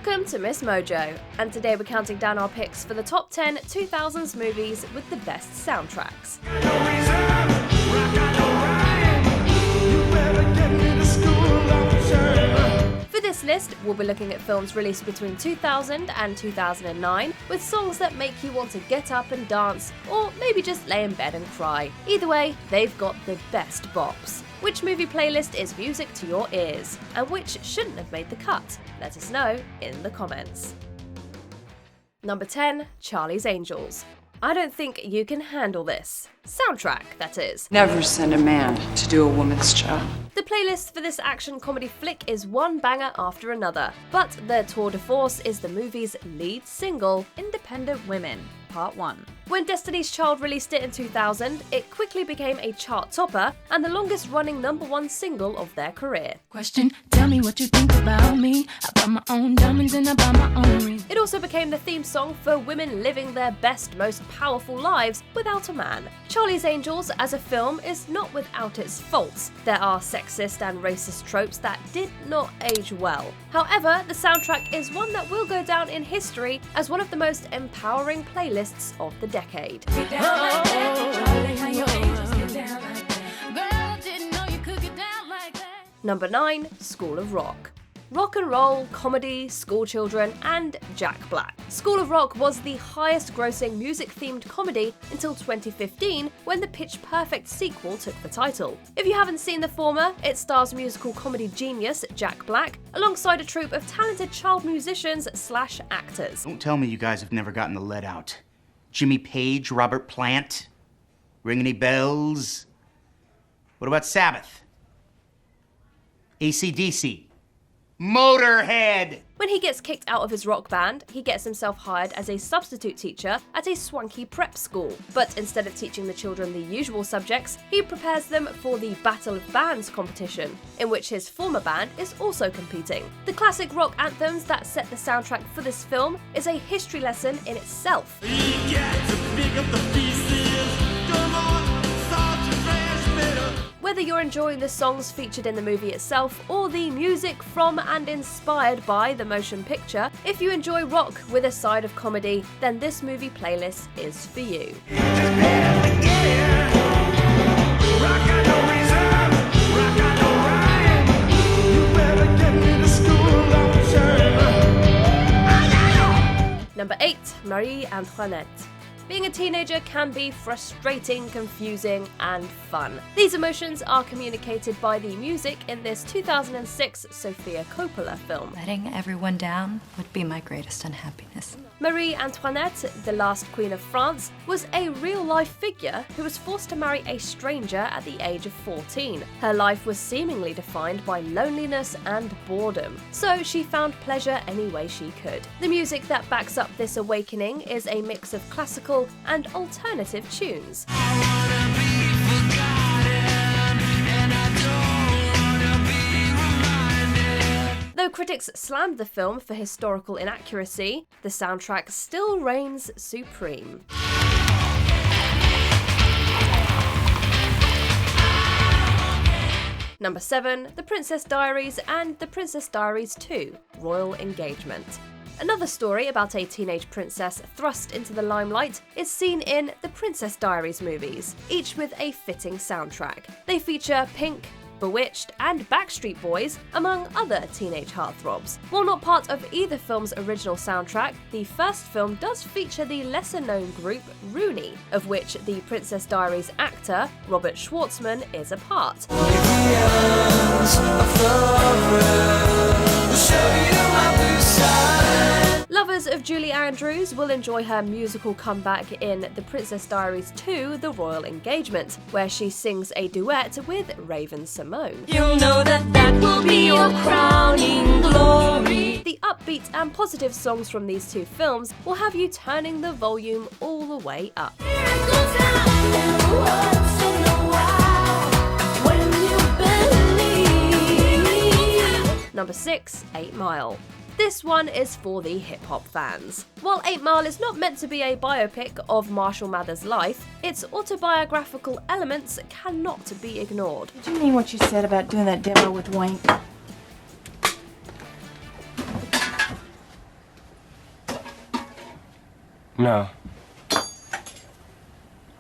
Welcome to MsMojo, and today we're counting down our picks for the top 10 2000s movies with the best soundtracks. For this list, we'll be looking at films released between 2000 and 2009 with songs that make you want to get up and dance, or maybe just lay in bed and cry. Either way, they've got the best bops. Which movie playlist is music to your ears, and which shouldn't have made the cut? Let us know in the comments. Number 10, Charlie's Angels. I don't think you can handle this. Soundtrack, that is. Never send a man to do a woman's job. The playlist for this action comedy flick is one banger after another, but their tour de force is the movie's lead single, Independent Women, Part 1. When Destiny's Child released it in 2000, it quickly became a chart topper and the longest running #1 single of their career. Question, tell me what you think about me. I buy my own diamonds and I buy my own rings. It also became the theme song for women living their best, most powerful lives without a man. Charlie's Angels as a film is not without its faults. There are sexist and racist tropes that did not age well. However, the soundtrack is one that will go down in history as one of the most empowering playlists of the decade. Number 9, School of Rock. Rock and roll, comedy, schoolchildren, and Jack Black. School of Rock was the highest grossing music-themed comedy until 2015 when the Pitch Perfect sequel took the title. If you haven't seen the former, it stars musical comedy genius Jack Black alongside a troupe of talented child musicians/actors. Don't tell me you guys have never gotten the lead out. Jimmy Page, Robert Plant? Ring any bells? What about Sabbath? AC/DC? Motorhead! When he gets kicked out of his rock band, he gets himself hired as a substitute teacher at a swanky prep school. But instead of teaching the children the usual subjects, he prepares them for the Battle of Bands competition, in which his former band is also competing. The classic rock anthems that set the soundtrack for this film is a history lesson in itself. Whether you're enjoying the songs featured in the movie itself or the music from and inspired by the motion picture, if you enjoy rock with a side of comedy, then this movie playlist is for you. Number 8, Marie Antoinette. Being a teenager can be frustrating, confusing, and fun. These emotions are communicated by the music in this 2006 Sofia Coppola film. Letting everyone down would be my greatest unhappiness. Marie Antoinette, the last Queen of France, was a real-life figure who was forced to marry a stranger at the age of 14. Her life was seemingly defined by loneliness and boredom, so she found pleasure any way she could. The music that backs up this awakening is a mix of classical and alternative tunes. Though critics slammed the film for historical inaccuracy, the soundtrack still reigns supreme. Number 7, The Princess Diaries and The Princess Diaries 2, Royal Engagement. Another story about a teenage princess thrust into the limelight is seen in the Princess Diaries movies, each with a fitting soundtrack. They feature Pink, Bewitched, and Backstreet Boys, among other teenage heartthrobs. While not part of either film's original soundtrack, the first film does feature the lesser-known group Rooney, of which the Princess Diaries actor Robert Schwartzman is a part. Lovers of Julie Andrews will enjoy her musical comeback in The Princess Diaries 2, The Royal Engagement, where she sings a duet with Raven-Symoné. You'll know that will be your crowning glory. The upbeat and positive songs from these two films will have you turning the volume all the way up. Number 6, 8 Mile. This one is for the hip-hop fans. While 8 Mile is not meant to be a biopic of Marshall Mathers' life, its autobiographical elements cannot be ignored. Did you mean what you said about doing that demo with Wayne? No. I'm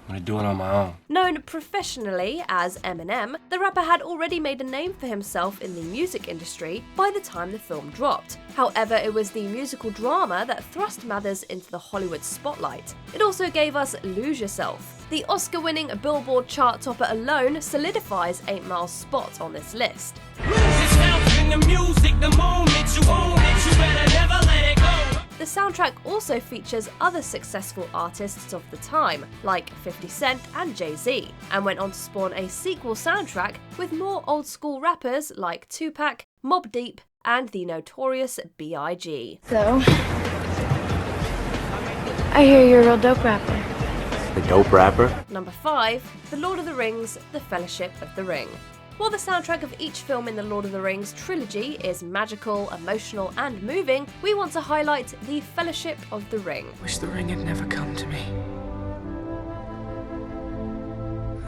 gonna do it on my own. Known professionally as Eminem, the rapper had already made a name for himself in the music industry by the time the film dropped. However, it was the musical drama that thrust Mathers into the Hollywood spotlight. It also gave us Lose Yourself. The Oscar-winning Billboard chart topper alone solidifies 8 Mile's spot on this list. The soundtrack also features other successful artists of the time, like 50 Cent and Jay-Z, and went on to spawn a sequel soundtrack with more old-school rappers like Tupac, Mobb Deep, and the notorious B.I.G. So, I hear you're a real dope rapper. The dope rapper? Number 5, The Lord of the Rings, The Fellowship of the Ring. While the soundtrack of each film in the Lord of the Rings trilogy is magical, emotional, and moving, we want to highlight The Fellowship of the Ring. Wish the ring had never come to me.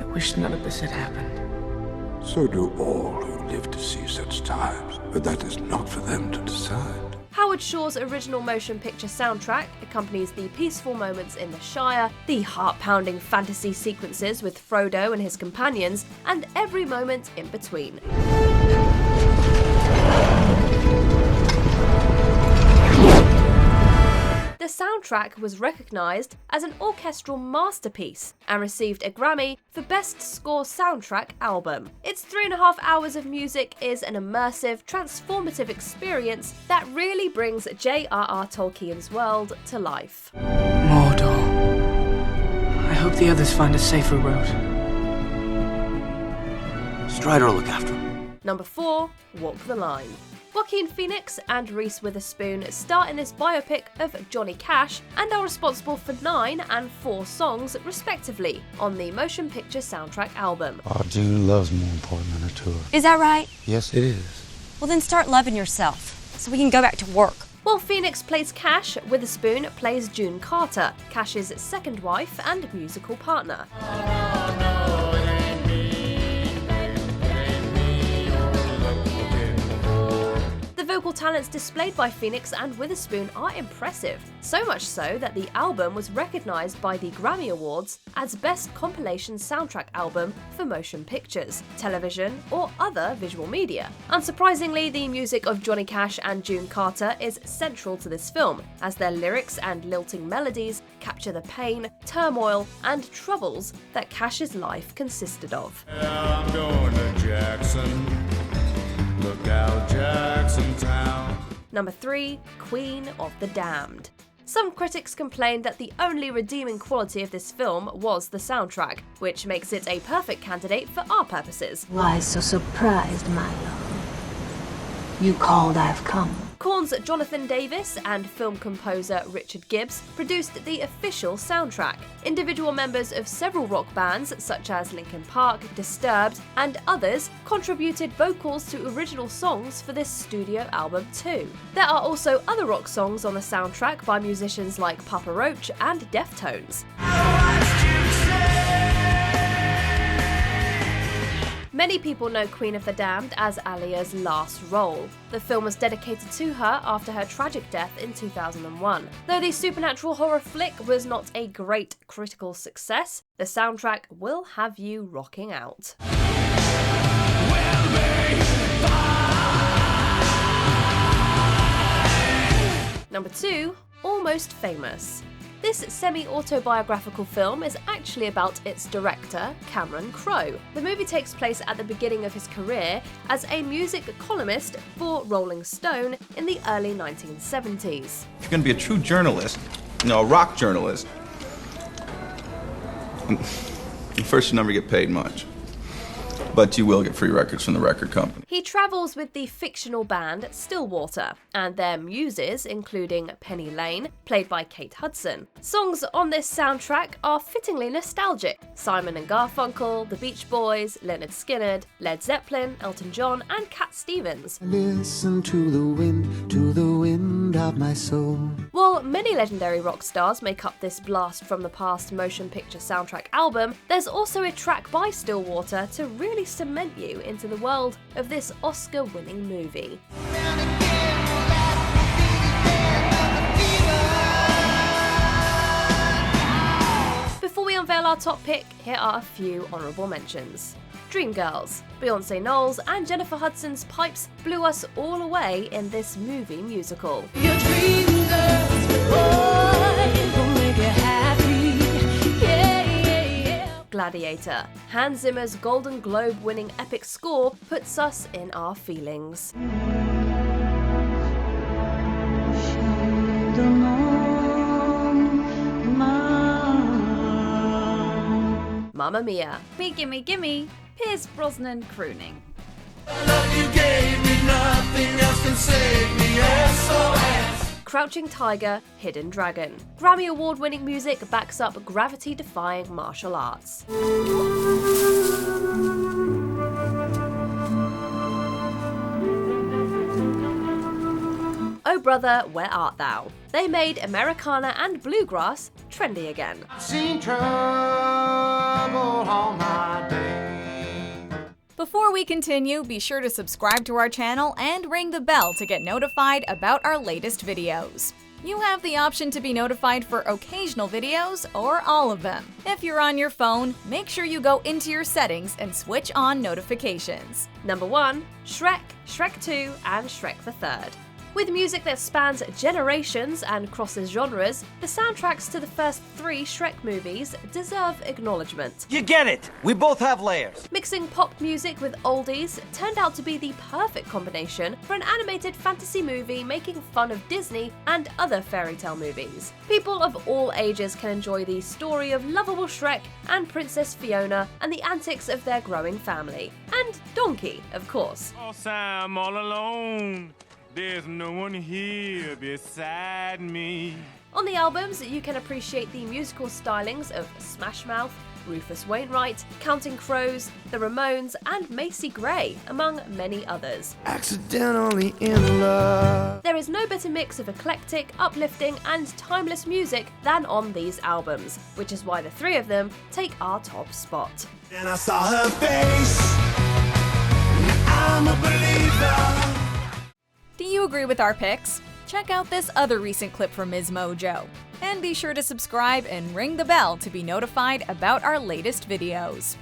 I wish none of this had happened. So do all who live to see such times, but that is not for them to decide. Howard Shore's original motion picture soundtrack accompanies the peaceful moments in the Shire, the heart-pounding fantasy sequences with Frodo and his companions, and every moment in between. The soundtrack was recognised as an orchestral masterpiece and received a Grammy for Best Score Soundtrack Album. Its 3.5 hours of music is an immersive, transformative experience that really brings J.R.R. Tolkien's world to life. Mordor. I hope the others find a safer road. Strider will look after him. Number 4, Walk the Line. Joaquin Phoenix and Reese Witherspoon star in this biopic of Johnny Cash and are responsible for 9 and 4 songs, respectively, on the motion picture soundtrack album. Oh, June love's more important than a tour. Is that right? Yes, it is. Well, then start loving yourself so we can go back to work. While Phoenix plays Cash, Witherspoon plays June Carter, Cash's second wife and musical partner. The vocal talents displayed by Phoenix and Witherspoon are impressive, so much so that the album was recognised by the Grammy Awards as Best Compilation Soundtrack Album for Motion Pictures, Television, or Other Visual Media. Unsurprisingly, the music of Johnny Cash and June Carter is central to this film, as their lyrics and lilting melodies capture the pain, turmoil, and troubles that Cash's life consisted of. Yeah, I'm going to Jackson. Look out, Jackson Town. Number 3, Queen of the Damned. Some critics complained that the only redeeming quality of this film was the soundtrack, which makes it a perfect candidate for our purposes. Why so surprised, my love? You called, I've come. Korn's Jonathan Davis and film composer Richard Gibbs produced the official soundtrack. Individual members of several rock bands, such as Linkin Park, Disturbed, and others, contributed vocals to original songs for this studio album too. There are also other rock songs on the soundtrack by musicians like Papa Roach and Deftones. Many people know Queen of the Damned as Alia's last role. The film was dedicated to her after her tragic death in 2001. Though the supernatural horror flick was not a great critical success, the soundtrack will have you rocking out. Number 2, Almost Famous. This semi-autobiographical film is actually about its director, Cameron Crowe. The movie takes place at the beginning of his career as a music columnist for Rolling Stone in the early 1970s. If you're going to be a true journalist, a rock journalist, first you never get paid much. But you will get free records from the record company. He travels with the fictional band Stillwater, and their muses, including Penny Lane, played by Kate Hudson. Songs on this soundtrack are fittingly nostalgic. Simon and Garfunkel, The Beach Boys, Lynyrd Skynyrd, Led Zeppelin, Elton John, and Cat Stevens. Listen to the wind of my soul. While many legendary rock stars make up this blast from the past motion picture soundtrack album, there's also a track by Stillwater to really cement you into the world of this Oscar-winning movie. we unveil our top pick, here are a few honourable mentions. Dreamgirls. Beyonce Knowles and Jennifer Hudson's pipes blew us all away in this movie musical. Your dream girls, boy, will make you happy. Yeah. Gladiator. Hans Zimmer's Golden Globe winning epic score puts us in our feelings. Mamma Mia. Me gimme gimme, Pierce Brosnan crooning. Crouching Tiger, Hidden Dragon. Grammy Award-winning music backs up gravity-defying martial arts. Oh Brother, Where Art Thou? They made Americana and bluegrass trendy again. Seen trouble all my day. Before we continue, be sure to subscribe to our channel and ring the bell to get notified about our latest videos. You have the option to be notified for occasional videos or all of them. If you're on your phone, make sure you go into your settings and switch on notifications. Number 1. Shrek, Shrek 2 and Shrek the Third. With music that spans generations and crosses genres, the soundtracks to the first 3 Shrek movies deserve acknowledgement. You get it! We both have layers. Mixing pop music with oldies turned out to be the perfect combination for an animated fantasy movie making fun of Disney and other fairy tale movies. People of all ages can enjoy the story of lovable Shrek and Princess Fiona and the antics of their growing family. And Donkey, of course. Oh, Sam, all alone. There's no one here beside me. On the albums, you can appreciate the musical stylings of Smash Mouth, Rufus Wainwright, Counting Crows, The Ramones, and Macy Gray, among many others. Accidentally in love. There is no better mix of eclectic, uplifting, and timeless music than on these albums, which is why the 3 of them take our top spot. And I saw her face. I'm a believer. Do you agree with our picks? Check out this other recent clip from MsMojo. And be sure to subscribe and ring the bell to be notified about our latest videos.